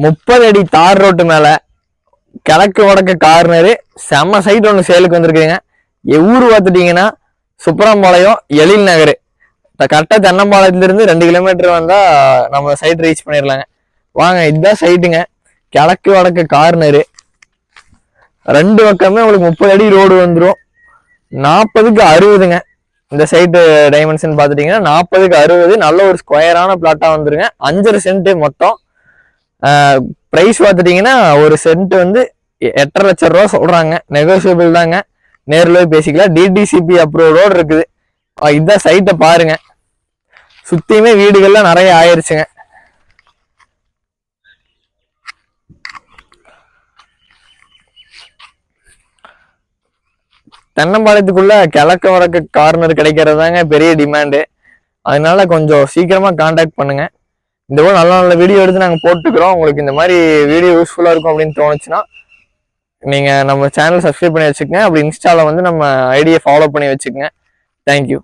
30 அடி தார் ரோட்டு மேல கிழக்கு வடக்கு கார்னரு செம்ம சைட் ஒன்று சேலுக்கு வந்திருக்குங்க. ஊர் பார்த்துட்டீங்கன்னா சுப்பரம்பாளையம் எழில் நகர். கரெக்டாக தென்னம்பாளையத்துலேருந்து 2 கிலோமீட்டர் வந்தால் நம்ம சைட் ரீச் பண்ணிடலாங்க. வாங்க, இதுதான் சைட்டுங்க. கிழக்கு வடக்கு கார்னரு, 2 பக்கமே உங்களுக்கு 30 அடி ரோடு வந்துடும். 40க்கு 60ங்க. இந்த சைட்டு டைமென்ஷன் பார்த்துட்டிங்கன்னா 40க்கு 60, நல்ல ஒரு ஸ்கொயரான பிளாட்டாக வந்துருங்க. 5.5 சென்ட் மொத்தம். ப்ரைஸ் பார்த்துட்டிங்கன்னா ஒரு சென்ட் வந்து 8.5 லட்சம் ரூபா சொல்கிறாங்க. நெகோசியபிள் தாங்க, நேரில் போய் பேசிக்கலாம். டிடிசிபி அப்ரூவலோடு இருக்குது. இதுதான் சைட்டை பாருங்க. சுற்றியுமே வீடுகள்லாம் நிறைய ஆயிடுச்சுங்க. தென்னம்பாளையத்துக்குள்ள கிழக்கு வடக்கு கார்னர் கிடைக்கிறது தாங்க பெரிய டிமாண்டு. அதனால கொஞ்சம் சீக்கிரமா கான்டாக்ட் பண்ணுங்க. இந்த போல நல்ல நல்ல வீடியோ எடுத்து நாங்கள் போட்டுக்கிறோம். உங்களுக்கு இந்த மாதிரி வீடியோ யூஸ்ஃபுல்லாக இருக்கும் அப்படின்னு தோணுச்சுன்னா நீங்கள் நம்ம சேனல் சப்ஸ்கிரைப் பண்ணி வச்சுக்கோங்க. அப்படி இன்ஸ்டாவில் வந்து நம்ம ஐடியை ஃபாலோ பண்ணி வச்சுக்கோங்க. தேங்க்யூ.